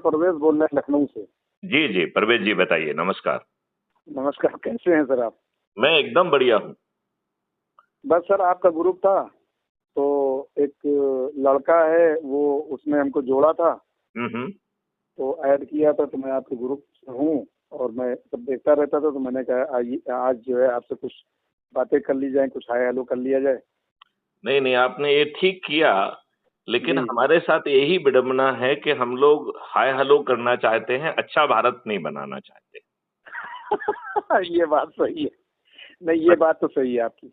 परवेज बोल रहे हैं लखनऊ से। जी जी परवेज जी बताइए। नमस्कार। नमस्कार, कैसे हैं सर आप? मैं एकदम बढ़िया हूँ। बस सर आपका ग्रुप था तो एक लड़का है वो उसने हमको जोड़ा था हम्म। तो ऐड किया था, तो मैं आपके ग्रुप से हूँ और मैं सब देखता रहता था, तो मैंने कहा आइए आज जो है आपसे कुछ बातें कर ली जाए, कुछ हाय हेलो कर लिया जाए। नहीं नहीं, आपने ये ठीक किया, लेकिन जी। हमारे साथ यही विडंबना है कि हम लोग हाय हेलो करना चाहते हैं, अच्छा भारत नहीं बनाना चाहते। ये बात सही है। नहीं, ये बात तो सही है आपकी।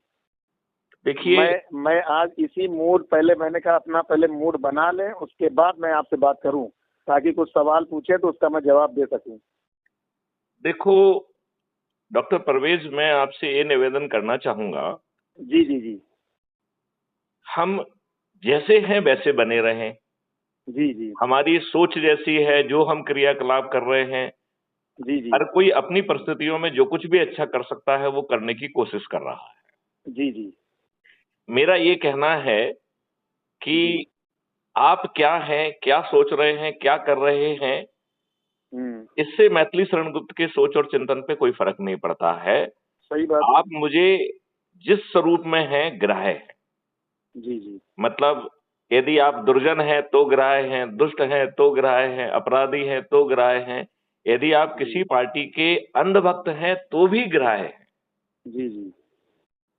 देखिए, मैं आज इसी मूड, पहले मैंने कहा अपना पहले मूड बना लें, उसके बाद मैं आपसे बात करूं, ताकि कुछ सवाल पूछे तो उसका मैं जवाब दे सकूं। देखो डॉक्टर परवेज, मैं आपसे ये निवेदन करना चाहूंगा, जी जी जी। हम जैसे हैं वैसे बने रहें। जी जी हमारी सोच जैसी है, जो हम क्रियाकलाप कर रहे हैं, जी जी हर कोई अपनी परिस्थितियों में जो कुछ भी अच्छा कर सकता है वो करने की कोशिश कर रहा है। जी जी मेरा ये कहना है कि जी। आप क्या हैं, क्या सोच रहे हैं, क्या कर रहे हैं, हम्म। इससे मैथिली शरण गुप्त के सोच और चिंतन पे कोई फर्क नहीं पड़ता है। सही बात है। आप मुझे जिस स्वरूप में हैं ग्राह्य है। जी जी मतलब यदि आप दुर्जन हैं तो ग्राह्य हैं, दुष्ट हैं तो ग्राह्य हैं, अपराधी हैं तो ग्राह्य हैं, यदि आप जी किसी पार्टी के अंधभक्त हैं तो भी ग्राह्य हैं। जी जी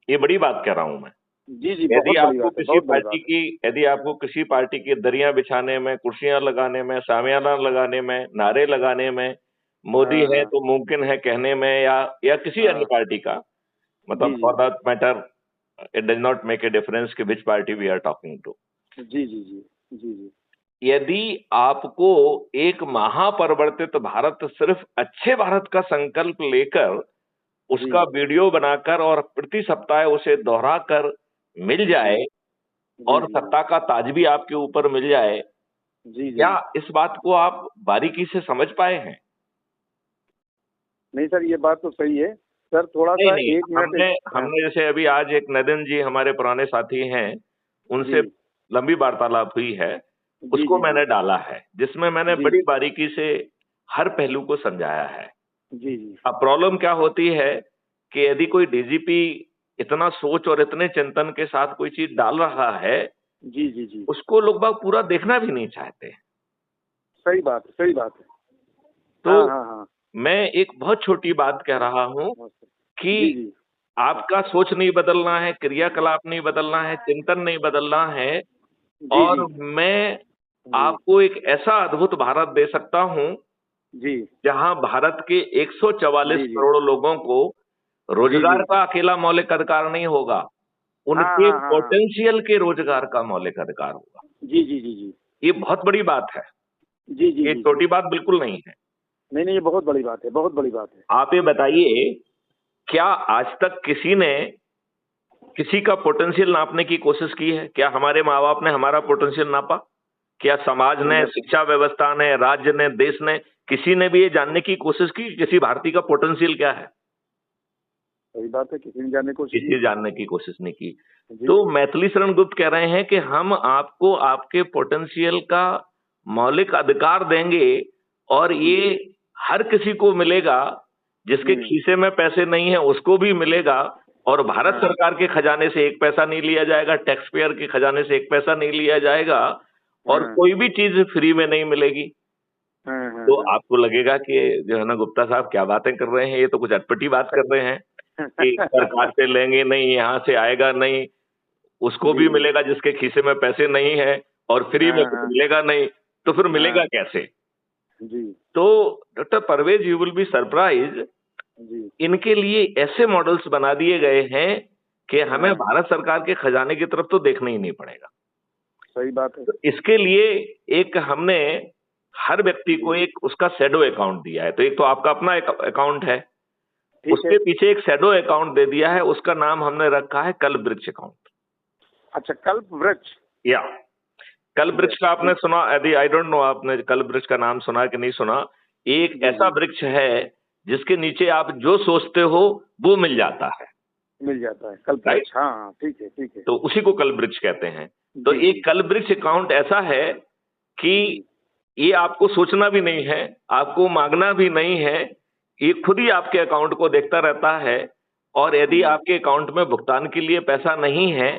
ये बड़ी बात कह रहा हूं मैं। जी जी। बहुत बड़ी बात है, बहुत बड़ी बात है। यदि आपको किसी पार्टी की दरियां बिछाने में, कुर्सियां लगाने में, शामियाना लगाने में, नारे लगाने में, मोदी हाँ है हाँ तो मुमकिन है कहने में, या किसी अन्य हाँ। पार्टी का, जी मतलब जी for that matter it does not make a difference कि which party we are talking to. जी जी जी जी जी यदि आपको एक महापरिवर्तित भारत, सिर्फ अच्छे भारत का संकल्प लेकर जी उसका वीडियो बनाकर और प्रति सप्ताह उसे दोहराकर मिल जी जाए जी और जी सत्ता का ताज भी आपके ऊपर मिल जाए, जी जी। क्या इस बात को आप बारीकी से समझ पाए हैं? नहीं सर, ये बात तो सही है। सर थोड़ा नहीं सा नहीं, एक मिनट। हमने हाँ, हमने जैसे अभी आज एक नदन जी हमारे पुराने साथी हैं, जी उनसे लंबी वार्तालाप हुई है, जी उसको जी जी मैंने डाला है, जिसमें मैंने जी बड़ी बारीकी से हर पहलू को समझाया है। जी जी अब प्रॉब्लम क्या होती है कि यदि कोई डीजीपी इतना सोच और इतने चिंतन के साथ कोई चीज डाल रहा है, जी जी जी। उसको लोग बाग पूरा देखना भी नहीं चाहते। सही बात है, सही बात है। तो हाँ हाँ हाँ मैं एक बहुत छोटी बात कह रहा हूं हाँ सर। कि जी जी आपका सोच नहीं बदलना है, क्रियाकलाप नहीं बदलना है, चिंतन नहीं बदलना है, जी जी और मैं जी आपको एक ऐसा अद्भुत भारत दे सकता हूं जी जहां भारत के 144 जी जी करोड़ लोगों को जी जी। रोजगार का अकेला मौलिक अधिकार नहीं होगा, हाँ उनके हाँ हाँ हाँ। पोटेंशियल के रोजगार का मौलिक अधिकार होगा। जी जी जी जी ये बहुत बड़ी बात है, जी जी ये जी जी। छोटी बात बिल्कुल नहीं है। नहीं नहीं, ये बहुत बड़ी बात है, बहुत बड़ी बात है। आप ये बताइए, क्या आज तक किसी ने किसी का पोटेंशियल नापने की कोशिश की है? क्या हमारे माँ बाप ने हमारा पोटेंशियल नापा? क्या समाज नहीं ने, मैं शिक्षा व्यवस्था ने, राज्य ने, देश ने, किसी ने भी ये जानने की कोशिश की किसी भारतीय का पोटेंशियल क्या है? सही बात है, किसी ने जानने की कोशिश किसी नहीं ने जानने की कोशिश नहीं की। की। जी तो मैथिली शरण गुप्त कह रहे हैं कि हम आपको आपके पोटेंशियल का मौलिक अधिकार देंगे, और जी। ये हर किसी को मिलेगा, जिसके खीसे में पैसे नहीं है उसको भी मिलेगा, और भारत हाँ सरकार के खजाने से एक पैसा नहीं लिया जाएगा, टैक्स पेयर के खजाने से एक पैसा नहीं लिया जाएगा, और हाँ कोई भी चीज फ्री में नहीं मिलेगी। हाँ हाँ तो हाँ आपको लगेगा कि जो है ना गुप्ता साहब क्या बातें कर रहे हैं, ये तो कुछ अटपटी बात कर रहे हैं कि सरकार से लेंगे नहीं, यहाँ से आएगा नहीं, उसको जी भी जी। मिलेगा जिसके खीसे में पैसे नहीं है, और फ्री में हाँ कुछ हाँ मिलेगा नहीं, तो फिर मिलेगा हाँ। कैसे? जी तो doctor Parvez, you will be surprise, जी। इनके लिए ऐसे मॉडल्स बना दिए गए हैं कि हमें हाँ। भारत सरकार के खजाने की तरफ तो देखना ही नहीं पड़ेगा। सही बात है। तो इसके लिए एक हमने हर व्यक्ति को जी। एक उसका शैडो अकाउंट दिया है। तो एक तो आपका अपना एक अकाउंट है, ठीक है। उसके पीछे एक शैडो अकाउंट दे दिया है, उसका नाम हमने रखा है कल्प वृक्ष अकाउंट। अच्छा, कल्प वृक्ष। या कल्प वृक्ष यस, का आपने ठीक। सुना? यदि आई डोंट नो आपने कल्प वृक्ष का नाम सुना कि नहीं सुना। एक जी ऐसा जी। वृक्ष है जिसके नीचे आप जो सोचते हो वो मिल जाता है, मिल जाता है कल्प राइट? वृक्ष। हाँ हाँ, ठीक है, ठीक है। तो उसी को कल्प वृक्ष कहते हैं। तो जी जी एक कल्प वृक्ष अकाउंट ऐसा है कि जी ये आपको सोचना भी नहीं है, आपको मांगना भी नहीं है, ये खुद ही आपके अकाउंट को देखता रहता है। और यदि आपके अकाउंट में भुगतान के लिए पैसा नहीं है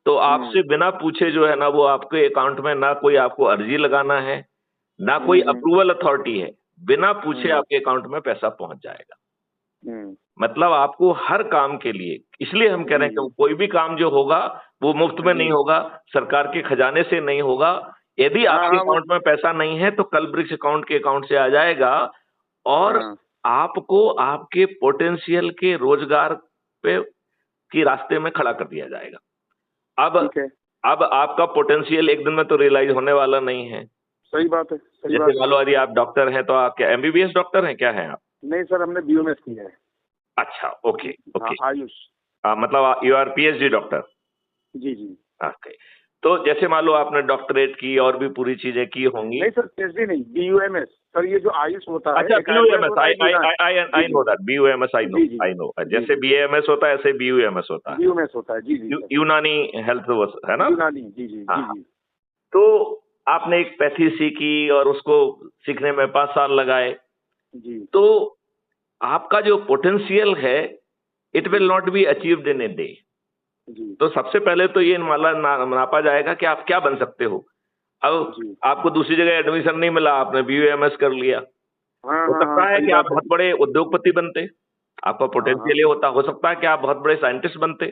तो आपसे बिना पूछे जो है ना वो आपके अकाउंट में ना कोई आपको अर्जी लगाना है, ना कोई अप्रूवल अथॉरिटी है, बिना पूछे आपके अकाउंट में पैसा पहुंच जाएगा। मतलब आपको हर काम के लिए, इसलिए हम कह रहे हैं कि कोई भी काम जो होगा वो मुफ्त में नहीं होगा, सरकार के खजाने से नहीं होगा। यदि आपके अकाउंट में पैसा नहीं है तो कलब्रिक्स अकाउंट के अकाउंट से आ जाएगा और आपको आपके पोटेंशियल के रोजगार पे की रास्ते में खड़ा कर दिया जाएगा। अब आपका पोटेंशियल एक दिन में तो रियलाइज होने वाला नहीं है। सही बात है। जैसे मान लो यदि आप डॉक्टर हैं तो आप क्या एमबीबीएस डॉक्टर हैं, क्या हैं आप? नहीं सर, हमने बीएमएस किया है। अच्छा, ओके ओके। आयुष। मतलब यू आर पीएचडी डॉक्टर? जी जी। ओके, तो जैसे मान लो आपने डॉक्टरेट की और भी पूरी चीजें की होंगी। नहीं सर, पीएचडी नहीं, बीयूएमएस सर, ये जो आयुष होता है। अच्छा, BUMS, I know that, BUMS I know. जैसे बीएमएस होता है ऐसे बीयूएमएस होता है। बीयूएमएस होता है, जी जी। यूनानी हेल्थ है ना? यूनानी, जी जी जी। तो आपने एक पैथी सीखी और उसको सीखने में 5 साल लगाए जी। तो आपका जो पोटेंशियल है it will not be achieved in a day. तो सबसे पहले तो ये नापा जाएगा कि आप क्या बन सकते हो। अब आपको दूसरी जगह एडमिशन नहीं मिला, आपने बीयूएमएस कर लिया, हो सकता है कि आप बहुत बड़े उद्योगपति बनते, आपका पोटेंशियल ये होता। हो सकता है कि आप बहुत बड़े साइंटिस्ट बनते।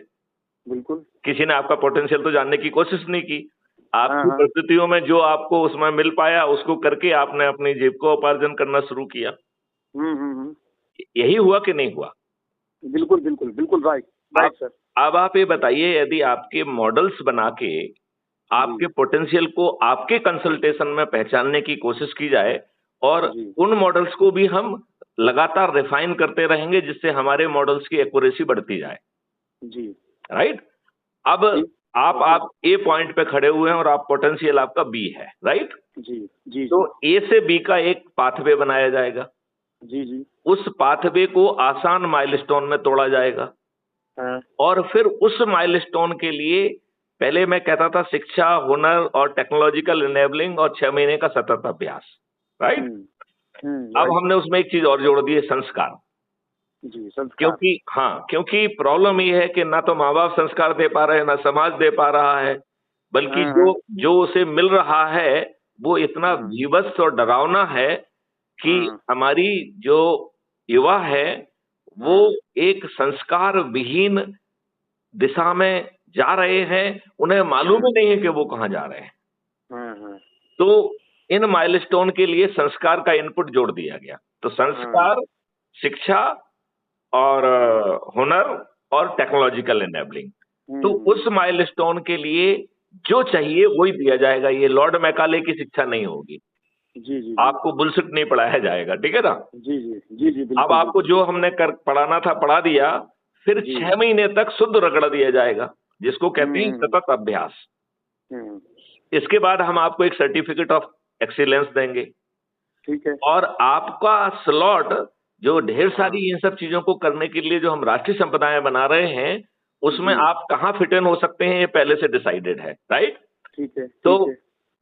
बिल्कुल। किसी ने आपका पोटेंशियल तो जानने की कोशिश नहीं की, आपकी परिस्थितियों में जो आपको उसमें मिल पाया उसको करके आपने अपनी जेब को उपार्जन करना शुरू किया। यही हुआ कि नहीं हुआ? बिल्कुल बिल्कुल बिल्कुल, राइट सर। अब आप ये बताइए, यदि आपके मॉडल्स बना के आपके पोटेंशियल को आपके कंसल्टेशन में पहचानने की कोशिश की जाए और उन मॉडल्स को भी हम लगातार रिफाइन करते रहेंगे जिससे हमारे मॉडल्स की एक्यूरेसी बढ़ती जाए। जी, राइट। अब आप ए पॉइंट पे खड़े हुए हैं और आप पोटेंशियल आपका बी है, राइट? जी जी। तो ए से बी का एक पाथवे बनाया जाएगा। जी जी। उस पाथवे को आसान माइलस्टोन में तोड़ा जाएगा। और फिर उस माइलस्टोन के लिए पहले मैं कहता था शिक्षा, हुनर और टेक्नोलॉजिकल इनेबलिंग और 6 महीने का सतत अभ्यास, राइट? अब हमने उसमें एक चीज और जोड़ दी है, संस्कार। जी, संस्कार। क्योंकि प्रॉब्लम ये है कि ना तो माँ बाप संस्कार दे पा रहे हैं, ना समाज दे पा रहा है, बल्कि जो उसे मिल रहा है वो इतना विवश और डरावना है कि हमारी जो युवा है वो एक संस्कार विहीन दिशा में जा रहे हैं, उन्हें मालूम ही नहीं है कि वो कहाँ जा रहे हैं। तो इन माइलस्टोन के लिए संस्कार का इनपुट जोड़ दिया गया। तो संस्कार, शिक्षा और हुनर और टेक्नोलॉजिकल इनेबलिंग, तो उस माइलस्टोन के लिए जो चाहिए वही दिया जाएगा। ये लॉर्ड मैकाले की शिक्षा नहीं होगी। जी जी। आपको बुलशिट नहीं पढ़ाया जाएगा, ठीक है ना? जी जी जी जी। अब आपको जो हमने पढ़ाना था पढ़ा दिया, फिर 6 महीने तक शुद्ध रगड़ दिया जाएगा, जिसको कहते हैं सतत अभ्यास। इसके बाद हम आपको एक सर्टिफिकेट ऑफ एक्सीलेंस देंगे, ठीक है? और आपका स्लॉट जो ढेर सारी इन सब चीजों को करने के लिए जो हम राष्ट्रीय संप्रदाय बना रहे हैं उसमें आप कहाँ फिट इन हो सकते हैं ये पहले से डिसाइडेड है, राइट? ठीक है। तो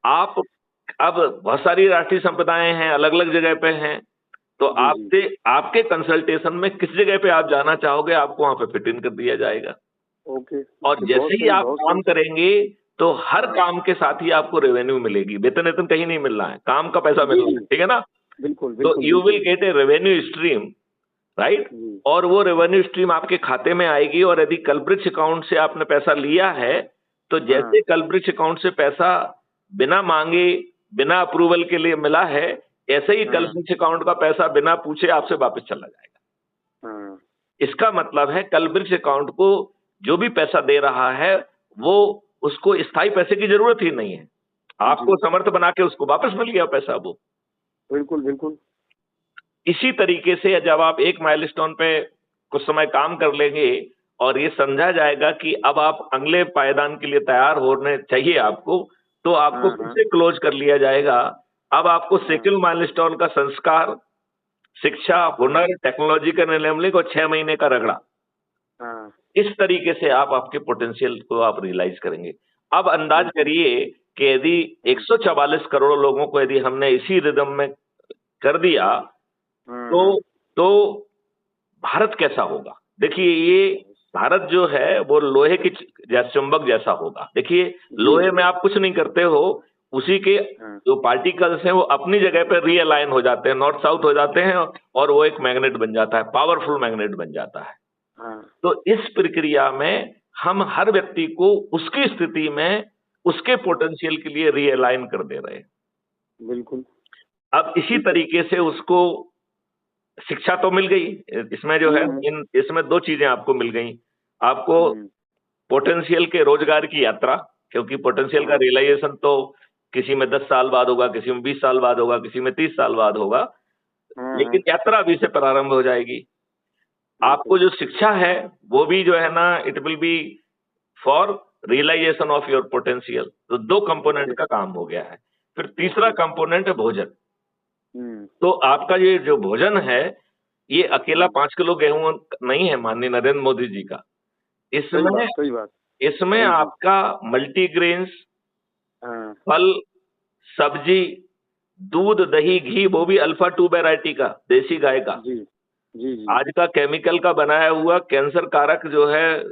आप अब बहुत सारी राष्ट्रीय संप्रदाएं हैं, अलग अलग जगह पे हैं, तो आपसे आपके कंसल्टेशन में किस जगह पे आप जाना चाहोगे आपको वहां पे फिट इन कर दिया जाएगा। ओके। और जैसे ही आप काम करेंगे तो हर काम के साथ ही आपको रेवेन्यू मिलेगी। वेतन कहीं नहीं मिल रहा है, काम का पैसा मिल रहा है, ठीक है ना? बिल्कुल। तो you will gate a revenue stream, right? और वो रेवेन्यू स्ट्रीम आपके खाते में आएगी। और यदि कलब्रिक्स अकाउंट से आपने पैसा लिया है तो जैसे कलब्रिक्स अकाउंट से पैसा बिना मांगे, बिना अप्रूवल के लिए मिला है, ऐसे ही कलब्रिक्स अकाउंट का पैसा बिना पूछे आपसे वापस चला जाएगा। इसका मतलब है कलब्रिक्स अकाउंट को जो भी पैसा दे रहा है वो उसको स्थायी पैसे की जरूरत ही नहीं है, आपको समर्थ बना के उसको वापस मिल गया पैसा वो। बिल्कुल बिल्कुल। इसी तरीके से जब आप एक माइलस्टोन पे कुछ समय काम कर लेंगे और ये समझा जाएगा कि अब आप अगले पायदान के लिए तैयार होने चाहिए आपको, तो आपको फिर से क्लोज कर लिया जाएगा। अब आपको सेकंड माइलस्टोन का संस्कार, शिक्षा, हुनर, टेक्नोलॉजिकल इनेबलिंग और 6 महीने का रगड़ा, इस तरीके से आप आपके पोटेंशियल को आप रियलाइज करेंगे। अब अंदाज करिए कि यदि 144 करोड़ लोगों को यदि हमने इसी रिदम में कर दिया तो भारत कैसा होगा। देखिए, ये भारत जो है वो लोहे की चुंबक जैसा होगा। देखिए, लोहे में आप कुछ नहीं करते हो, उसी के जो पार्टिकल्स हैं वो अपनी जगह पे रीअलाइन हो जाते हैं, नॉर्थ साउथ हो जाते हैं, और वो एक मैग्नेट बन जाता है, पावरफुल मैग्नेट बन जाता है। तो इस प्रक्रिया में हम हर व्यक्ति को उसकी स्थिति में उसके पोटेंशियल के लिए रीअलाइन कर दे रहे हैं। बिल्कुल। अब इसी तरीके से उसको शिक्षा तो मिल गई, इसमें जो है इसमें दो चीजें आपको मिल गई। आपको पोटेंशियल के रोजगार की यात्रा, क्योंकि पोटेंशियल का रियलाइजेशन तो किसी में 10 साल बाद होगा, किसी में 20 साल बाद होगा, किसी में 30 साल बाद होगा, लेकिन यात्रा अभी से प्रारंभ हो जाएगी। आपको जो शिक्षा है वो भी जो है ना, it will be for realization of your potential. तो दो कंपोनेंट का काम हो गया है। फिर तीसरा कंपोनेंट है भोजन। तो आपका ये जो भोजन है, ये अकेला 5 किलो गेहूं नहीं है माननीय नरेंद्र मोदी जी का। इसमें आपका मल्टीग्रेन्स, फल, सब्जी, दूध, दही, घी, वो भी अल्फा 2 वैरायटी का, देसी गाय का। जी। आज का केमिकल का बनाया हुआ कैंसर कारक जो है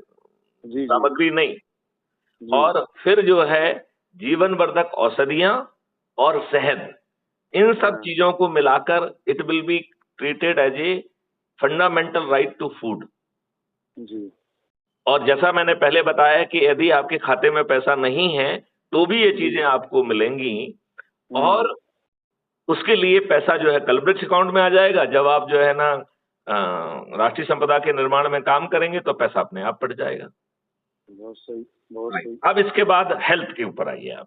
सामग्री नहीं। और फिर जो है जीवन वर्धक औषधियां और शहद, इन सब चीजों को मिलाकर it will be treated as a fundamental right to food. जी। और जैसा मैंने पहले बताया कि यदि आपके खाते में पैसा नहीं है तो भी ये चीजें आपको मिलेंगी, और उसके लिए पैसा जो है कलवृक्ष अकाउंट में आ जाएगा। जब आप जो है ना राष्ट्रीय संपदा के निर्माण में काम करेंगे तो पैसा अपने आप पड़ जाएगा। बहुत सही, बहुत सही। अब इसके बाद हेल्थ के ऊपर आइए आप।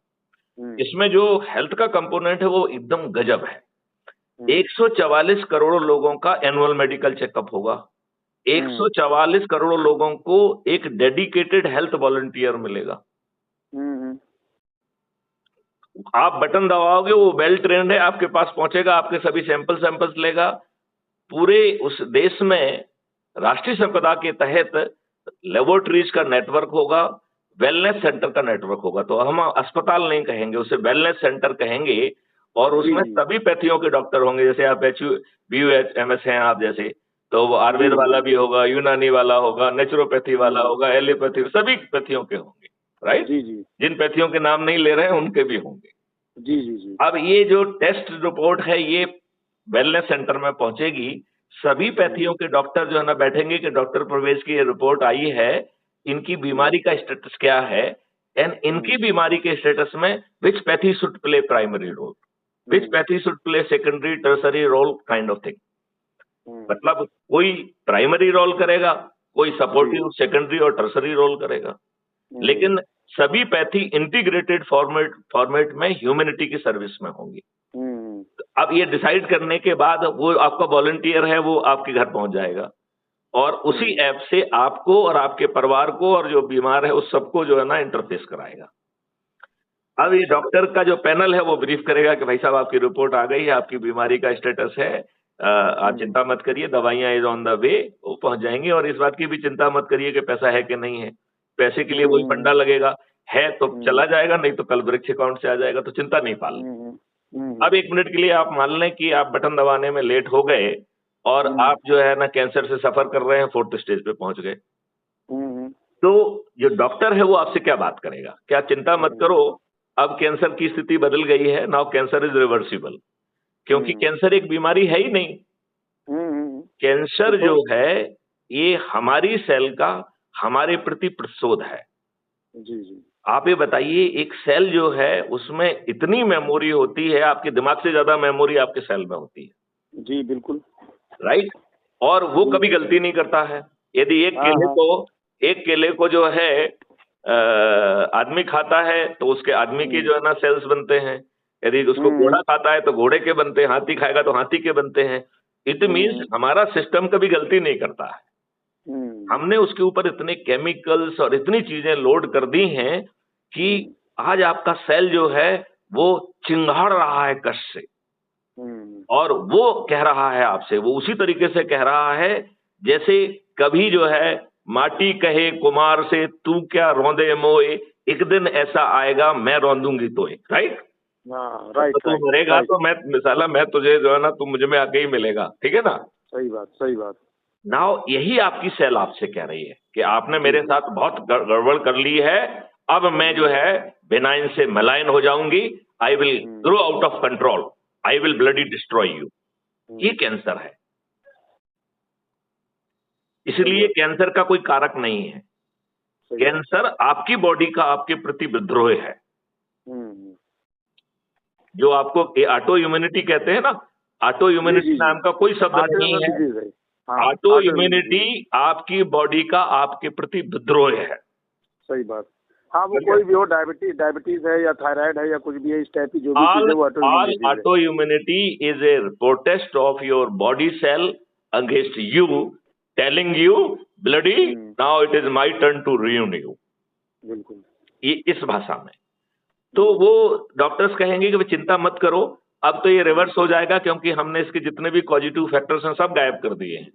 इसमें जो हेल्थ का कंपोनेंट है वो एकदम गजब है। 144 करोड़ लोगों का एनुअल मेडिकल चेकअप होगा। 144 करोड़ लोगों को एक डेडिकेटेड हेल्थ वॉलंटियर मिलेगा। आप बटन दबाओगे, वो वेल ट्रेन्ड है, आपके पास पहुंचेगा, आपके सभी सैंपल्स लेगा। पूरे उस देश में राष्ट्रीय संपदा के तहत लेबोरेटरीज का नेटवर्क होगा, वेलनेस सेंटर का नेटवर्क होगा। तो हम अस्पताल नहीं कहेंगे, उसे वेलनेस सेंटर कहेंगे। और उसमें सभी पैथियों के डॉक्टर होंगे। जैसे आप BUMS हैं आप जैसे, तो वो आयुर्वेद वाला भी होगा, यूनानी वाला होगा, नेचुरोपैथी वाला होगा, एलोपैथी, सभी पैथियों के होंगे। राइट। जिन पैथियों के नाम नहीं ले रहे हैं उनके भी होंगे। जी। अब ये जो टेस्ट रिपोर्ट है ये वेलनेस सेंटर में पहुंचेगी। सभी पैथियों के डॉक्टर जो है ना बैठेंगे कि डॉक्टर प्रवेश की ये रिपोर्ट आई है, इनकी बीमारी का स्टेटस क्या है, एंड इनकी बीमारी के स्टेटस में which pathy should play primary role, which pathy should play secondary, tertiary role, kind of thing. मतलब कोई प्राइमरी रोल करेगा, कोई सपोर्टिव सेकेंडरी और टर्सरी रोल करेगा, लेकिन सभी पैथी इंटीग्रेटेड फॉर्मेट में ह्यूमैनिटी की सर्विस में होंगी। अब ये डिसाइड करने के बाद वो आपका वॉलंटियर है, वो आपके घर पहुंच जाएगा, और उसी ऐप से आपको और आपके परिवार को और जो बीमार है उस सबको जो है ना इंटरफेस कराएगा। अब ये डॉक्टर का जो पैनल है वो ब्रीफ करेगा कि भाई साहब आपकी रिपोर्ट आ गई है, आपकी बीमारी का स्टेटस है, आप चिंता मत करिए, दवाइयां इज ऑन द वे, वो पहुंच जाएंगी। और इस बात की भी चिंता मत करिए कि पैसा है कि नहीं है, पैसे के लिए वही फंडा लगेगा, है तो चला जाएगा, नहीं तो कल वृक्ष अकाउंट से आ जाएगा, तो चिंता नहीं पालनी। अब 1 मिनट के लिए आप मान लें कि आप बटन दबाने में लेट हो गए और आप जो है ना कैंसर से सफर कर रहे हैं, 4th स्टेज पे पहुंच गए, तो जो डॉक्टर है वो आपसे क्या बात करेगा, क्या चिंता मत करो, अब कैंसर की स्थिति बदल गई है, नाउ कैंसर इज रिवर्सिबल। क्योंकि कैंसर एक बीमारी है ही नहीं। कैंसर जो है ये हमारी सेल का हमारे प्रति प्रतिशोध है। जी। आप ये बताइए, एक सेल जो है उसमें इतनी मेमोरी होती है, आपके दिमाग से ज्यादा मेमोरी आपके सेल में होती है। जी बिल्कुल। राइट। और वो कभी गलती नहीं करता है। यदि एक केले को जो है आदमी खाता है तो उसके आदमी के जो है ना सेल्स बनते हैं। यदि उसको घोड़ा खाता है तो घोड़े के बनते हैं, हाथी खाएगा तो हाथी के बनते हैं। इट मीन्स हमारा सिस्टम कभी गलती नहीं करता है। हमने उसके ऊपर इतने केमिकल्स और इतनी चीजें लोड कर दी हैं कि आज आपका सेल जो है वो चिंगाड़ रहा है कष्ट से, और वो कह रहा है आपसे, वो उसी तरीके से कह रहा है जैसे कभी जो है माटी कहे कुमार से तू क्या रौंदे मोए, एक दिन ऐसा आएगा मैं रौंदूंगी तो एक, राइट? हाँ, राइट तो तू राइट मरेगा राइट। तो मैं मिसाला मैं तुझे जो है ना, तू मुझे में आके ही मिलेगा, ठीक है ना? सही बात, सही बात। नाउ यही आपकी सेल आपसे कह रही है कि आपने जी मेरे जी। साथ बहुत गड़बड़ कर ली है, अब मैं जो है बेनाइन से मलाइन हो जाऊंगी, I will grow out of control, I will bloody destroy you. ये कैंसर है। सही इसलिए बात, कैंसर का कोई कारक नहीं है। सही बात। कैंसर आपकी बॉडी का आपके प्रति विद्रोह है। हम्म, जो आपको ऑटो इम्यूनिटी कहते हैं ना, ऑटो जी इम्यूनिटी जी जी। नाम का कोई शब्द नहीं ऑटोइम्यून है। डिजीज है। हाँ, ऑटो ऑटोइम्यून इम्यूनिटी डिजीज है। आपकी बॉडी का आपके प्रति विद्रोह है। सही बात। हाँ, वो समझ कोई गए? भी हो, डायबिटीज डायबिटीज है या थायराइड है या कुछ भी है, इस टाइप की जो भी चीज All है वो ऑटोइम्यून all डिजीज है। autoimmunity is a protest of your body cell against you, telling you, bloody, now it is my turn to ruin you. बिल्कुल। ये इस भाषा में। तो वो डॉक्टर्स कहेंगे कि भाई चिंता मत करो, अब तो ये रिवर्स हो जाएगा क्योंकि हमने इसके जितने भी पॉजिटिव फैक्टर्स हैं सब गायब कर दिए हैं।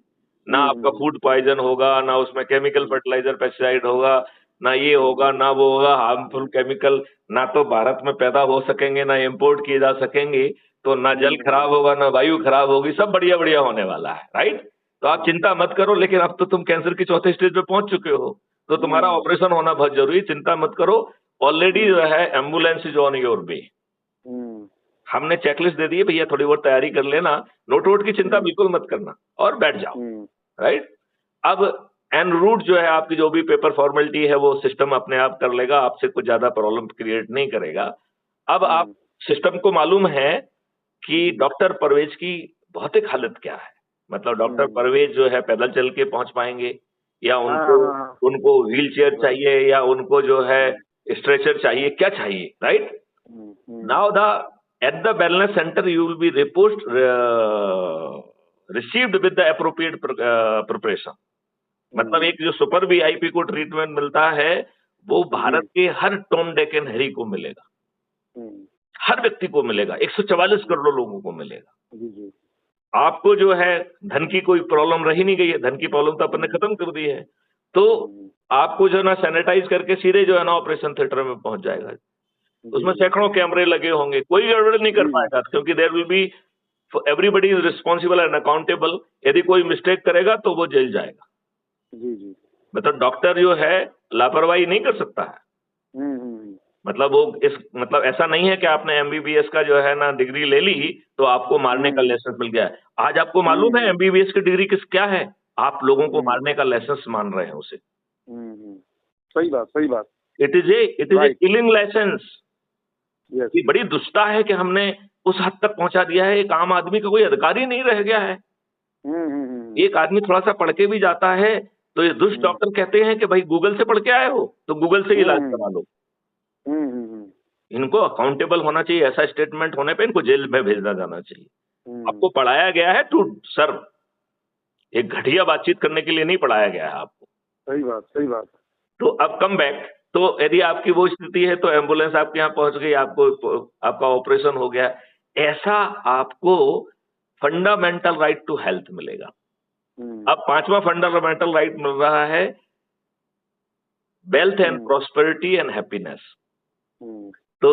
ना आपका फूड पॉइजन होगा, ना उसमें केमिकल फर्टिलाइजर पेस्टिसाइड होगा, ना ये होगा, ना वो होगा, हार्मफुल केमिकल ना तो भारत में पैदा हो सकेंगे, ना इंपोर्ट किए जा सकेंगे, तो ना जल खराब होगा, ना वायु खराब होगी, सब बढ़िया बढ़िया होने वाला है, राइट? तो आप चिंता मत करो, लेकिन अब तो तुम कैंसर की चौथे स्टेज पे पहुंच चुके हो, तो तुम्हारा ऑपरेशन होना बहुत जरूरी, चिंता मत करो। ऑलरेडी जो है ambulance is on your way. हमने चेकलिस्ट दे दी है, भैया थोड़ी बहुत तैयारी कर लेना, नोट वोट की चिंता बिल्कुल मत करना और बैठ जाओ, राइट? अब एन रूट जो है आपकी जो भी पेपर फॉर्मेलिटी है वो सिस्टम अपने आप कर लेगा, आपसे कुछ ज्यादा प्रॉब्लम क्रिएट नहीं करेगा। अब आप सिस्टम को मालूम है कि डॉक्टर परवेज की भौतिक हालत क्या है, मतलब डॉक्टर परवेज जो है पैदल चल के पहुंच पाएंगे या उनको उनको व्हील चेयर चाहिए या उनको जो है स्ट्रेचर चाहिए, क्या चाहिए, right? Now the at the wellness centre you will be received with the appropriate preparation. मतलब एक जो सुपर वीआईपी को ट्रीटमेंट मिलता है वो भारत के हर टॉम डिक एंड हैरी को मिलेगा, हर व्यक्ति को मिलेगा, 144 करोड़ लोगों को मिलेगा। आपको जो है धन की कोई प्रॉब्लम रही नहीं गई है, धन की प्रॉब्लम तो अपन ने खत्म कर दी है, तो आपको जो है ना सैनिटाइज करके सीधे जो है ना ऑपरेशन थिएटर में पहुंच जाएगा। उसमें सैकड़ों कैमरे लगे होंगे, कोई गड़बड़ नहीं कर पाएगा क्योंकि there will be everybody is responsible and accountable. यदि कोई मिस्टेक करेगा तो वो जेल जाएगा। मतलब डॉक्टर जो है लापरवाही नहीं कर सकता है। मतलब वो मतलब ऐसा नहीं है कि आपने एमबीबीएस का जो है ना डिग्री ले ली तो आपको मारने का लाइसेंस मिल गया है। आज आपको मालूम है एमबीबीएस की डिग्री क्या है? आप लोगों को मारने का लाइसेंस मान रहे हैं उसे। सही बात, सही बात। It is a killing license. ये बड़ी दुष्टता है कि हमने उस हद तक पहुंचा दिया है, एक आम आदमी का कोई अधिकार ही नहीं रह गया है। एक आदमी थोड़ा सा पढ़ के भी जाता है तो ये दुष्ट डॉक्टर कहते हैं कि भाई गूगल से पढ़ के आए हो तो गूगल से इलाज करा लो। इनको अकाउंटेबल होना चाहिए, ऐसा स्टेटमेंट होने पे इनको जेल में भेजना जाना चाहिए। आपको पढ़ाया गया है टू सर्व, एक घटिया बातचीत करने के लिए नहीं पढ़ाया गया है आपको। सही बात, सही बात। तो अब कम बैक, तो यदि आपकी वो स्थिति है तो एम्बुलेंस आपके यहाँ पहुंच गई, आपको आपका ऑपरेशन हो गया, ऐसा आपको फंडामेंटल राइट टू हेल्थ मिलेगा। अब पांचवा फंडामेंटल राइट मिल रहा है wealth and prosperity and happiness. तो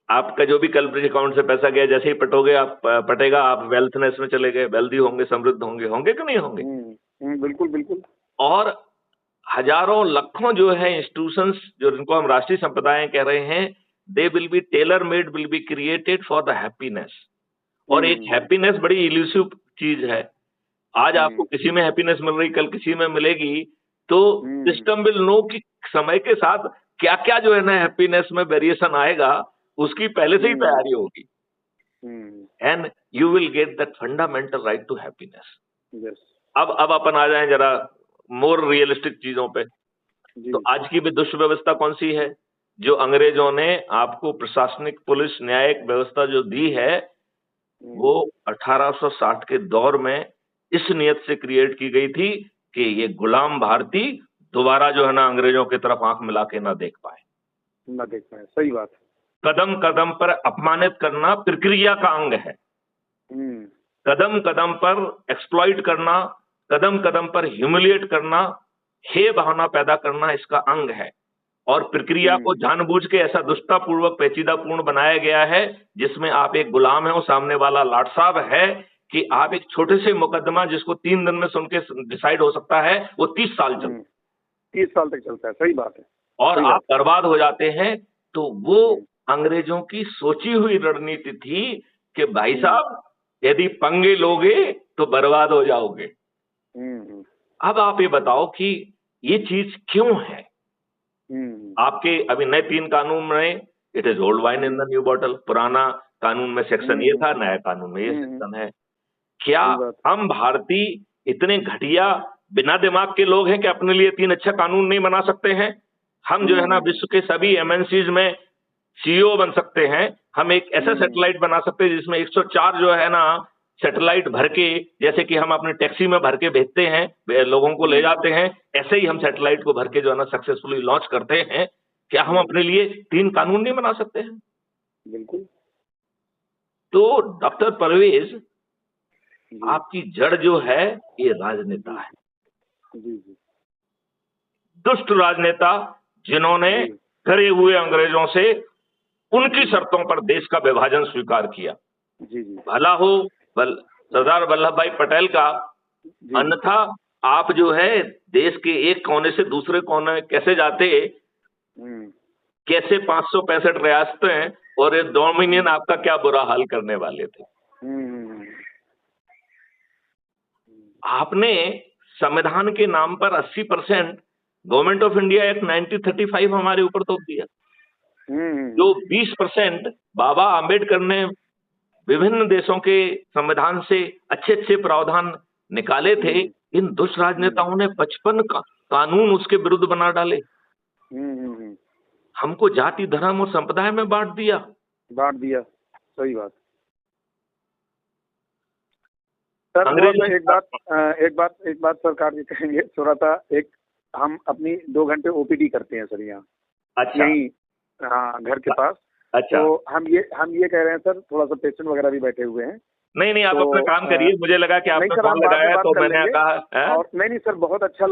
आपका जो भी कल अकाउंट से पैसा गया जैसे ही पटोगे आप पटेगा, आप वेल्थनेस में चले गए, वेल्दी होंगे, समृद्ध होंगे, होंगे कि नहीं होंगे? बिल्कुल बिल्कुल। और हजारों लाखों जो है इंस्टीट्यूशंस जो जिनको हम राष्ट्रीय संप्रदाय कह रहे हैं, they will be tailor made, will be created for the happiness. और एक हैप्पीनेस बड़ी इल्यूसिव चीज है। आज आपको किसी में हैप्पीनेस मिल रही, कल किसी में मिलेगी, तो सिस्टम विल नो कि समय के साथ क्या क्या जो है ना हैप्पीनेस में वेरिएशन आएगा, उसकी पहले से ही तैयारी होगी। And you will get that fundamental right to happiness. अब अपन आ जाएं जरा मोर रियलिस्टिक चीजों पे। तो आज की भी दुष्व्यवस्था कौन सी है? जो अंग्रेजों ने आपको प्रशासनिक पुलिस न्यायिक व्यवस्था जो दी है, वो 1860 के दौर में इस नियत से क्रिएट की गई थी कि ये गुलाम भारतीय दोबारा जो है ना अंग्रेजों की तरफ आंख मिला के ना देख पाए। सही बात। कदम कदम पर अपमानित करना प्रक्रिया का अंग है। कदम कदम पर एक्सप्लॉइट करना, कदम कदम पर ह्यूमिलिएट करना, हे भावना पैदा करना इसका अंग है। और प्रक्रिया को जानबूझ के ऐसा दुष्टतापूर्वक पेचीदापूर्ण बनाया गया है जिसमें आप एक गुलाम है और सामने वाला लाट साहब है, कि आप एक छोटे से मुकदमा जिसको 3 दिन में सुन के डिसाइड हो सकता है, वो 30 साल चलता है। 30 साल तक चलता है, सही बात है। और आप बर्बाद हो जाते हैं। तो वो अंग्रेजों की सोची हुई रणनीति थी कि भाई साहब यदि पंगे लोगे तो बर्बाद हो जाओगे। अब आप ये बताओ कि ये चीज क्यों है? आपके अभी नए 3 कानून में it is old wine in the new bottle, पुराना कानून में सेक्शन ये था, नया कानून में ये सेक्शन है। क्या हम भारतीय इतने घटिया बिना दिमाग के लोग हैं कि अपने लिए 3 अच्छा कानून नहीं बना सकते हैं? हम जो है ना विश्व के सभी एमएनसीज में सीईओ बन सकते हैं। हम एक ऐसा सैटेलाइट बना सकते हैं जिसमें 104 जो है ना सैटेलाइट भर के, जैसे कि हम अपने टैक्सी में भर के भेजते हैं, लोगों को ले जाते हैं, ऐसे ही हम सैटेलाइट को भर के जो है ना सक्सेसफुली लॉन्च करते हैं। क्या हम अपने लिए 3 कानून नहीं बना सकते हैं? बिल्कुल। तो डॉक्टर परवेज, आपकी जड़ जो है ये राजनेता है, दुष्ट राजनेता, जिन्होंने करे हुए अंग्रेजों से उनकी शर्तों पर देश का विभाजन स्वीकार किया। भला हो सरदार वल्लभ भाई पटेल का, अन्यथा आप जो है देश के एक कोने से दूसरे कोने कैसे जाते, कैसे 565 रियासतें और ये डोमिनियन आपका क्या बुरा हाल करने वाले थे। आपने संविधान के नाम पर 80% गवर्नमेंट ऑफ इंडिया एक्ट 1935 हमारे ऊपर थोप दिया। जो 20% बाबा आम्बेडकर ने विभिन्न देशों के संविधान से अच्छे अच्छे प्रावधान निकाले थे, इन दुष्ट राजनेताओं ने 55 कानून उसके विरुद्ध बना डाले। हमको जाति, धर्म और संप्रदाय में बांट दिया। सही बात। सर एक बात सरकार जी कहेंगे, थोड़ा सा हम अपनी 2 घंटे ओपीडी करते हैं सर यहाँ। अच्छा। यही घर के पास। अच्छा। तो हम ये कह रहे हैं सर, थोड़ा सा पेशेंट वगैरह भी बैठे हुए हैं। नहीं आप अपना काम करिए, मुझे लगा कि आपने फोन लगाया तो मैंने कहा। और नहीं सर, बहुत अच्छा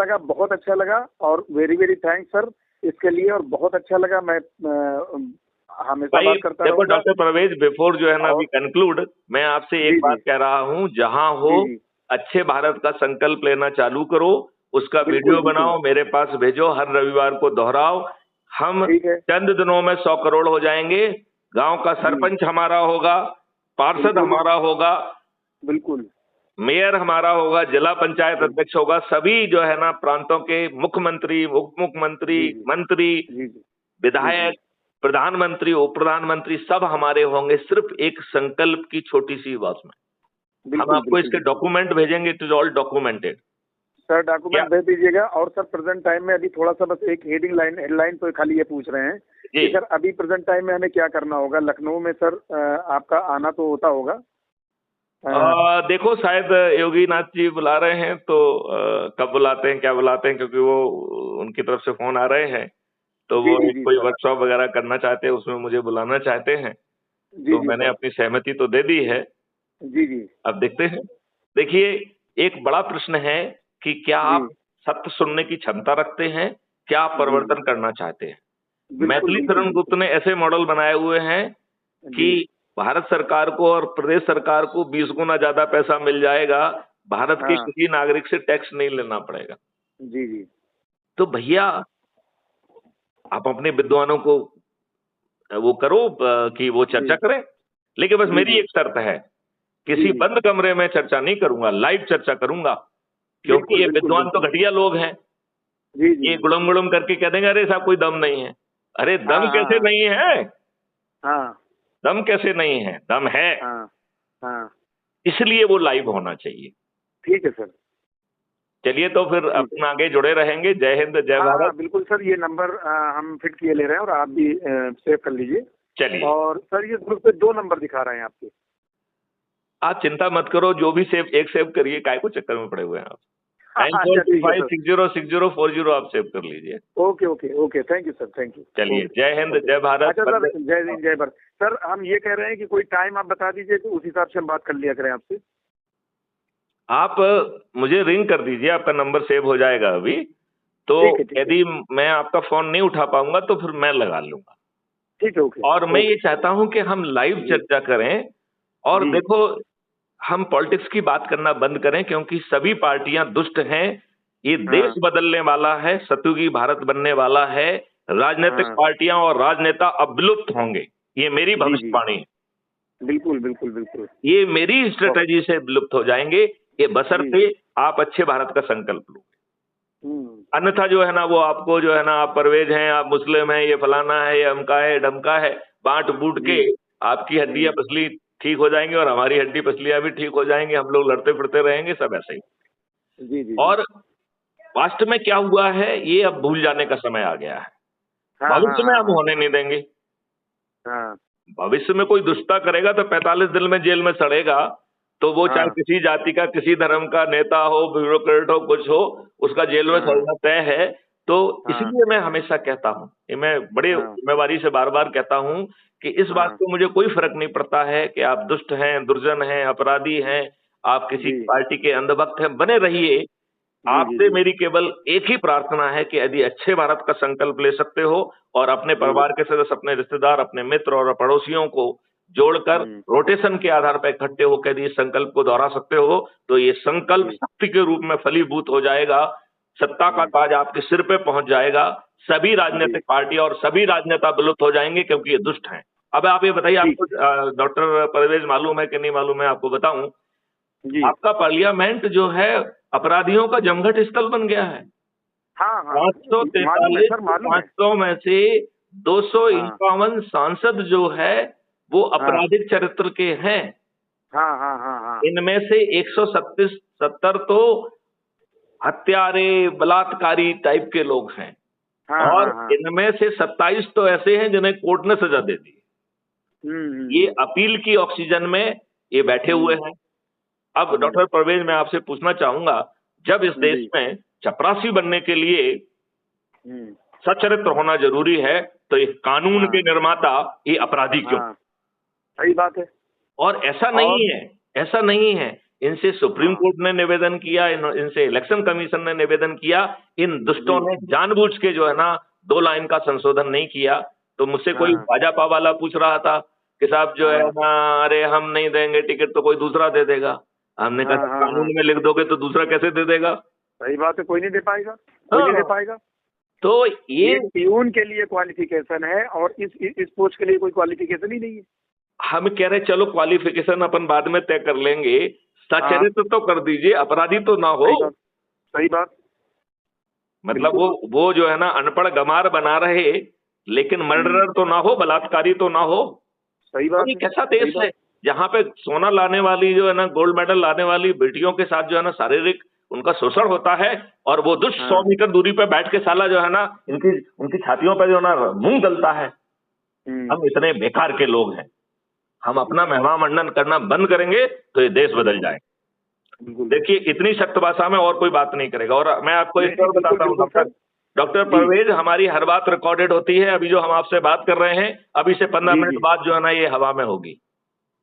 लगा और वेरी वेरी थैंक्स सर इसके लिए, और बहुत अच्छा लगा। मैं हमेशा बात करता देखो डॉक्टर परवेज, बिफोर जो है ना अभी कंक्लूड, मैं आपसे एक बात कह रहा हूँ, जहाँ हो अच्छे भारत का संकल्प लेना चालू करो, उसका वीडियो बनाओ, मेरे पास भेजो, हर रविवार को दोहराओ। हम चंद दिनों में 100 करोड़ हो जाएंगे। गांव का सरपंच हमारा होगा, पार्षद हमारा होगा, बिल्कुल, मेयर हमारा होगा, जिला पंचायत अध्यक्ष होगा, सभी जो है ना प्रांतों के मुख्यमंत्री, उप मुख्यमंत्री, मंत्री, विधायक, प्रधानमंत्री, उप प्रधानमंत्री सब हमारे होंगे, सिर्फ एक संकल्प की छोटी सी बात में। हम आपको इसके डॉक्यूमेंट भेजेंगे, it is all documented. Sir document भेज दीजिएगा। और सर प्रेजेंट टाइम में अभी थोड़ा सा बस एक हेडलाइन तो खाली ये पूछ रहे हैं कि सर अभी प्रेजेंट टाइम में हमें क्या करना होगा लखनऊ में? सर आपका आना तो होता होगा। देखो शायद योगी नाथ जी बुला रहे हैं, तो कब बुलाते हैं, क्या बुलाते हैं, क्योंकि वो उनकी तरफ से फोन आ रहे हैं, तो वो कोई वर्कशॉप वगैरह करना चाहते हैं, उसमें मुझे बुलाना चाहते हैं। तो मैंने अपनी सहमति तो दे दी है। अब देखते हैं। देखिए, एक बड़ा प्रश्न है कि क्या आप सत्य सुनने की क्षमता रखते हैं, क्या आप परिवर्तन करना चाहते हैं? मैथिली शरण गुप्त ने ऐसे मॉडल बनाए हुए हैं कि भारत सरकार को और प्रदेश सरकार को 20 गुना ज्यादा पैसा मिल जाएगा, भारत के किसी नागरिक से टैक्स नहीं लेना पड़ेगा। तो भैया आप अपने विद्वानों को वो करो कि वो चर्चा करें, लेकिन बस मेरी एक शर्त है, किसी बंद कमरे में चर्चा नहीं करूंगा, लाइव चर्चा करूंगा, क्योंकि ये विद्वान तो घटिया लोग हैं। ये गुड़म गुड़म करके कह देंगे अरे साहब कोई दम नहीं है। अरे दम कैसे नहीं है? दम कैसे नहीं है? दम है। इसलिए वो लाइव होना चाहिए। ठीक है सर। चलिए तो फिर अपन आगे जुड़े रहेंगे। जय हिंद, जय भारत। बिल्कुल सर, ये नंबर हम फिट किए ले रहे हैं और आप भी सेव कर लीजिए। चलिए। और सर ये ग्रुप पे 2 नंबर दिखा रहे हैं आपके। आप चिंता मत करो, जो भी सेव करिए, काय को चक्कर में पड़े हुए हैं आप। 9425606040 आप सेव कर लीजिए। Okay, thank you sir, thank you. चलिए, जय हिंद, जय भारत। अच्छा सर, जय हिंद, जय भारत। सर हम ये कह रहे हैं कि कोई टाइम आप बता दीजिए तो उस हिसाब से हम बात कर लिया करें आपसे। आप मुझे रिंग कर दीजिए, आपका नंबर सेव हो जाएगा अभी। तो ठीक है। यदि मैं आपका फोन नहीं उठा पाऊंगा तो फिर मैं लगा लूंगा। ठीक है, ओके। और मैं ये चाहता हूं कि हम लाइव चर्चा करें। और जी। देखो, हम पॉलिटिक्स की बात करना बंद करें, क्योंकि सभी पार्टियां दुष्ट हैं। ये देश हाँ, बदलने वाला है, सतयुगी भारत बनने वाला है। राजनीतिक हाँ। पार्टियां और राजनेता अब विलुप्त होंगे, ये मेरी जी, जी। भविष्यवाणी है। बिल्कुल, बिल्कुल, बिल्कुल। ये मेरी स्ट्रेटेजी से विलुप्त हो जाएंगे, ये जी। बशर्ते आप अच्छे भारत का संकल्प लो। हुँ। अन्यथा जो है ना, वो आपको जो है ना, आप परवेज हैं, आप मुस्लिम हैं, ये फलाना है, ये अमका है, डमका है, बांट बूट के जी। आपकी हड्डियां हुँ। पसली ठीक हो जाएंगी और हमारी हड्डी पसलियां भी ठीक हो जाएंगी, हम लोग लड़ते फिरते रहेंगे, सब ऐसे ही। जी, जी, जी। और वास्तव में क्या हुआ है, ये अब भूल जाने का समय आ गया है। हाँ, हाँ, भविष्य में हाँ, हम हाँ। होने नहीं देंगे। हाँ, भविष्य में कोई दुष्टता करेगा तो 45 दिन में जेल में सड़ेगा। तो वो चाहे हाँ, किसी जाति का, किसी धर्म का नेता हो, ब्यूरोक्रेट हो, कुछ हो, उसका जेल में हाँ, सड़ना तय है। तो हाँ, इसलिए मैं हमेशा कहता हूँ, ये मैं बड़े हाँ, जिम्मेवारी से बार बार कहता हूँ कि इस बात हाँ। को मुझे कोई फर्क नहीं पड़ता है कि आप दुष्ट हैं, दुर्जन हैं, अपराधी हैं, आप किसी जी। पार्टी के अंधभक्त हैं, बने रहिए। जी, जी, आपसे जी। मेरी केवल एक ही प्रार्थना है कि यदि अच्छे भारत का संकल्प ले सकते हो और अपने जी। परिवार के सदस्य, अपने रिश्तेदार, अपने मित्र और पड़ोसियों को जोड़कर हुँ। रोटेशन के आधार पर इकट्ठे होकर यदि इस संकल्प को दोहरा सकते हो तो ये संकल्प जी। शक्ति के रूप में फलीभूत हो जाएगा। सत्ता का हुँ। ताज आपके सिर पे पहुंच जाएगा। सभी जी। राजनीतिक पार्टी और सभी राजनेता विलुप्त हो जाएंगे, क्योंकि ये दुष्ट हैं। अब आप ये बताइए, ठीक आपको है। डॉक्टर परवेज मालूम है कि नहीं मालूम है, आपको बताऊं, जी। आपका पार्लियामेंट जो है अपराधियों का जमघट स्थल बन गया है। हाँ, हाँ। मालूम है 543 सर, मालूम है। 500 में से हाँ, 251 सांसद जो है वो हाँ। आपराधिक चरित्र के हैं। हाँ, हाँ, हाँ, हाँ। इनमें से 137 70 तो हत्यारे, बलात्कारी टाइप के लोग हैं। हाँ, और हाँ, हाँ। इनमें से 27 तो ऐसे हैं जिन्हें कोर्ट ने सजा दे दी। हुँ, हुँ, ये हुँ। अपील की ऑक्सीजन में ये बैठे हुए हुँ, हैं। अब हुँ। डॉक्टर परवेज, मैं आपसे पूछना चाहूंगा, जब इस देश जी। में चपरासी बनने के लिए हुँ। सच्चरित्र होना जरूरी है, तो ये कानून के हाँ, निर्माता ये अपराधी क्यों? हाँ। सही बात है। और ऐसा और नहीं है, ऐसा नहीं है। इनसे सुप्रीम हाँ। कोर्ट ने निवेदन किया, इनसे इलेक्शन कमीशन ने निवेदन किया। इन दुष्टों जी। ने जानबूझ के जो है ना 2 लाइन का संशोधन नहीं किया। तो मुझसे कोई हाँ, भाजपा वाला पूछ रहा था कि साहब जो है हाँ। ना, अरे हम नहीं देंगे टिकट तो कोई दूसरा दे देगा। हमने कहा हाँ, हाँ, हाँ। कानून में लिख दोगे तो दूसरा कैसे दे देगा? सही बात है, कोई नहीं दे पाएगा, कोई नहीं दे हाँ, पाएगा। तो ये ये पियून के लिए क्वालिफिकेशन है और इस पोस्ट के लिए कोई क्वालिफिकेशन ही नहीं है। हम कह रहे चलो क्वालिफिकेशन अपन बाद में तय कर लेंगे, हाँ, सचरित्र तो कर दीजिए, अपराधी तो ना हो। सही बात, सही बात। मतलब बिल्कुल, वो जो है ना अनपढ़ गमार बना रहे, लेकिन हुँ, मर्डरर तो ना हो, बलात्कारी तो ना हो। सही और बात ये है, कैसा सही देश बात। है जहाँ पे सोना लाने वाली जो है ना, गोल्ड मेडल लाने वाली बेटियों के साथ जो है ना शारीरिक उनका शोषण होता है, और वो दुष्ट 100 हाँ, मीटर दूरी पे बैठ के साला जो है ना इनकी उनकी छातियों पे जो है ना मुंह गलता है। हुँ, हम इतने बेकार के लोग हैं। हम अपना महिमा मंडन करना बंद करेंगे तो ये देश बदल बिल्कुल, जाए। बिल्कुल। देखिए, इतनी सख्त भाषा में और कोई बात नहीं करेगा। और मैं आपको नहीं, एक नहीं, और बिल्कुल, बताता हूँ, बिल्कुल डॉक्टर सर। डॉक्टर जी, परवेज, हमारी हर बात रिकॉर्डेड होती है। अभी जो हम आपसे बात कर रहे हैं, अभी से 15 जी, मिनट जी, बाद जो है ना ये हवा में होगी।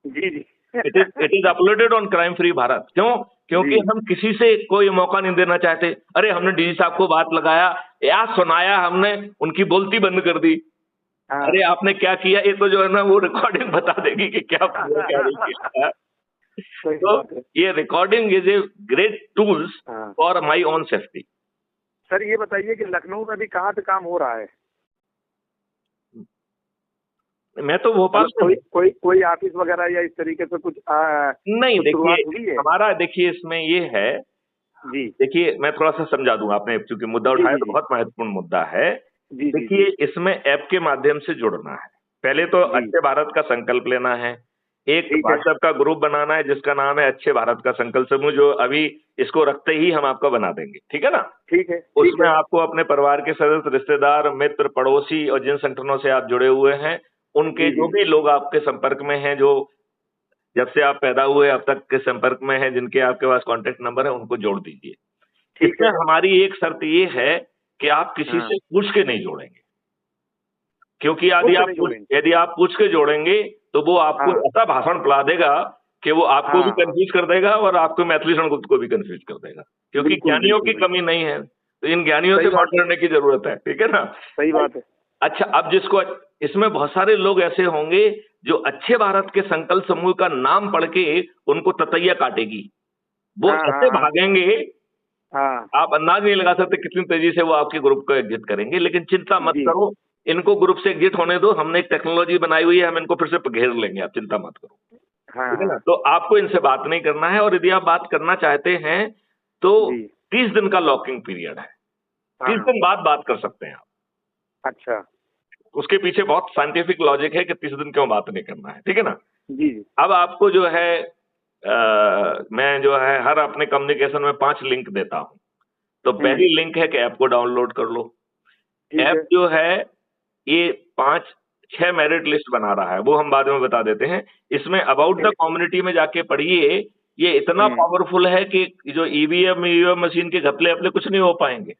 जी, जी। It is uploaded on crime free Bharat. क्यों? क्योंकि जी, हम किसी से कोई मौका नहीं देना चाहते। अरे हमने डीजी साहब को बात लगाया या सुनाया, हमने उनकी बोलती बंद कर दी। हाँ। अरे आपने क्या किया, ये तो जो है ना वो रिकॉर्डिंग बता देगी कि क्या किया क्या नहीं किया। सही तो बात है। ये recording is a great tools हाँ। For my own safety. Sir ये बताइए कि लखनऊ में अभी कहाँ पे काम हो रहा है? मैं तो भोपाल मतलब में कोई हूँ। कोई कोई ऑफिस वगैरह या इस तरीके से कुछ नहीं, कुछ देखिए, शुरुआत हुई है? हमारा देखिए इसमें ये है, जी, देखिए मैं थोड़ा सा समझा दूं, आपने चूंकि मुद्दा जी, उठाया जी, तो जी, बहुत महत्वपूर्ण मुद्दा है। जी, जी, देखिए, जी, इसमें ऐप के माध्यम से जुड़ना है। पहले तो जी, अच्छे भारत का संकल्प लेना है। एक ठीक है, व्हाट्सएप का ग्रुप बनाना है जिसका नाम है अच्छे भारत का संकल्प समूह, जो अभी इसको रखते ही हम आपका बना देंगे, ठीक है ना? ठीक है, ठीक उसमें है। आपको अपने परिवार के सदस्य, रिश्तेदार, मित्र, पड़ोसी और जिन संगठनों से आप जुड़े हुए हैं, उनके जी, जो जी, भी लोग आपके संपर्क में हैं, जो जब से आप पैदा हुए अब तक के संपर्क में हैं, जिनके आपके पास कॉन्टेक्ट नंबर है, उनको जोड़ दीजिए। ठीक इसमें है। हमारी एक शर्त ये है कि आप किसी हाँ, से पूछ के नहीं जोड़ेंगे, क्योंकि सोच के नहीं जोड़ेंगे। यदि आप पूछ के जोड़ेंगे तो वो आपको हाँ, ऐसा भाषण पढ़ा देगा कि वो आपको भी हाँ, हाँ। कंफ्यूज कर देगा और आपको मैथिली शरण गुप्त को भी कंफ्यूज कर देगा, क्योंकि बिल्कुल, ज्ञानियों बिल्कुल, की बिल्कुल। कमी नहीं है। तो इन ज्ञानियों से बात करने की जरूरत है, ठीक है ना? सही बात है। अच्छा, अब जिसको इसमें बहुत सारे लोग ऐसे होंगे जो अच्छे भारत के संकल्प समूह का नाम पढ़ के उनको ततैया काटेगी, वो ऐसे भागेंगे, आप अंदाज नहीं लगा सकते कितनी तेजी से वो आपके ग्रुप को एग्जिट करेंगे। लेकिन चिंता मत करो, इनको ग्रुप से एग्जिट होने दो, हमने एक टेक्नोलॉजी बनाई हुई है, हम इनको फिर से घेर लेंगे, आप चिंता मत करो, ठीक है ना? तो आपको इनसे बात नहीं करना है, और यदि आप बात करना चाहते हैं तो 30 दिन का लॉकिंग पीरियड है, 30 दिन बाद बात कर सकते हैं आप। अच्छा, उसके पीछे बहुत साइंटिफिक लॉजिक है कि 30 दिन क्यों बात नहीं करना है, ठीक है ना? जी। अब आपको जो है मैं जो है हर अपने कम्युनिकेशन में 5 लिंक देता हूं। तो पहली लिंक है कि ऐप को डाउनलोड कर लो। ऐप जो है ये 5-6 मेरिट लिस्ट बना रहा है, वो हम बाद में बता देते हैं। इसमें अबाउट द कम्युनिटी में जाके पढ़िए, ये इतना पावरफुल है कि जो ईवीएम मशीन के घपले अपने कुछ नहीं हो पाएंगे।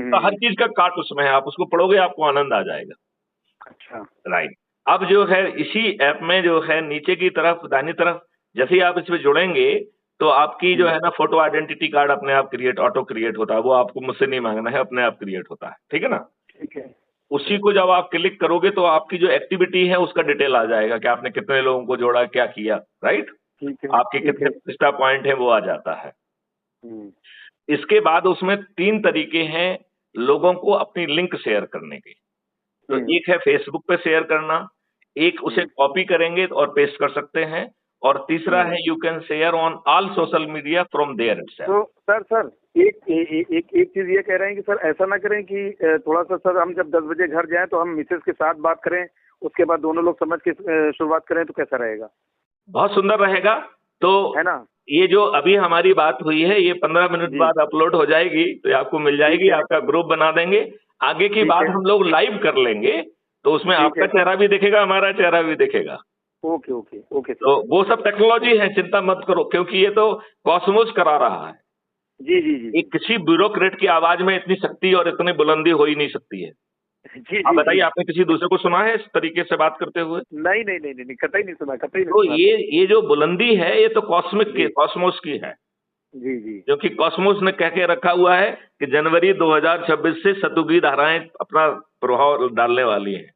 तो हर चीज का काट उसमें है, आप उसको पढ़ोगे आपको आनंद आ जाएगा। अच्छा, राइट। अब जो है इसी ऐप में जो है नीचे की तरफ दाहिनी तरफ जैसे ही आप इसमें जुड़ेंगे तो आपकी जो है ना फोटो आइडेंटिटी कार्ड अपने आप ऑटो क्रिएट होता है, वो आपको मुझसे नहीं मांगना है, अपने आप क्रिएट होता है, ठीक है ना? ठीक है। उसी को जब आप क्लिक करोगे तो आपकी जो एक्टिविटी है उसका डिटेल आ जाएगा कि आपने कितने लोगों को जोड़ा, क्या किया, राइट? आपके कितने प्रतिष्ठा पॉइंट है वो आ जाता है। इसके बाद उसमें 3 तरीके हैं लोगों को अपनी लिंक शेयर करने के। तो एक है फेसबुक पे शेयर करना, एक उसे कॉपी करेंगे और पेस्ट कर सकते हैं, और तीसरा है you can share on all social media from there itself. तो सर एक चीज ये कह रहे हैं कि सर ऐसा ना करें कि थोड़ा सा सर हम जब 10 बजे घर जाएं तो हम मिसेस के साथ बात करें, उसके बाद दोनों लोग समझ के शुरुआत करें, तो कैसा रहेगा? बहुत सुंदर रहेगा। तो है ना, ये जो अभी हमारी बात हुई है ये 15 मिनट बाद अपलोड हो जाएगी, तो आपको मिल जाएगी, आपका ग्रुप बना देंगे। आगे की बात हम लोग लाइव कर लेंगे, तो उसमें आपका चेहरा भी दिखेगा, हमारा चेहरा भी दिखेगा। ओके। तो वो सब टेक्नोलॉजी है, चिंता मत करो, क्योंकि ये तो कॉस्मोस करा रहा है। जी। एक किसी ब्यूरोक्रेट की आवाज में इतनी शक्ति और इतनी बुलंदी हो ही नहीं सकती है। आप बताइए, आपने किसी दूसरे को सुना है इस तरीके से बात करते हुए? नहीं, कतई नहीं सुना, कतई नहीं तो सुना। ये जो बुलंदी है ये तो कॉस्मोस की है। जी। क्योंकि कॉस्मोस ने कह के रखा हुआ है कि जनवरी 2026 से सतयुगी धाराएं अपना प्रभाव डालने वाली हैं।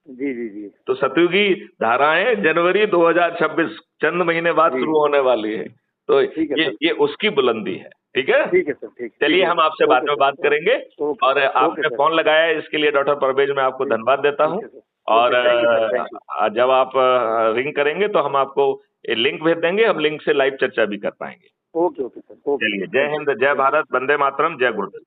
जी। तो सतयुगी धाराएं जनवरी 2026 चंद महीने बाद शुरू होने वाली है। तो ये उसकी बुलंदी है, ठीक है? ठीक है सर, ठीक। चलिए, हम आपसे बाद में बात करेंगे। और आपने फोन लगाया है इसके लिए डॉक्टर परवेज मैं आपको धन्यवाद देता हूँ। और जब आप रिंग करेंगे तो हम आपको लिंक भेज देंगे, हम लिंक से लाइव चर्चा भी कर पाएंगे। Okay sir. चलिए, जय हिंद, जय भारत, वंदे मातरम, जय गुरुदेव।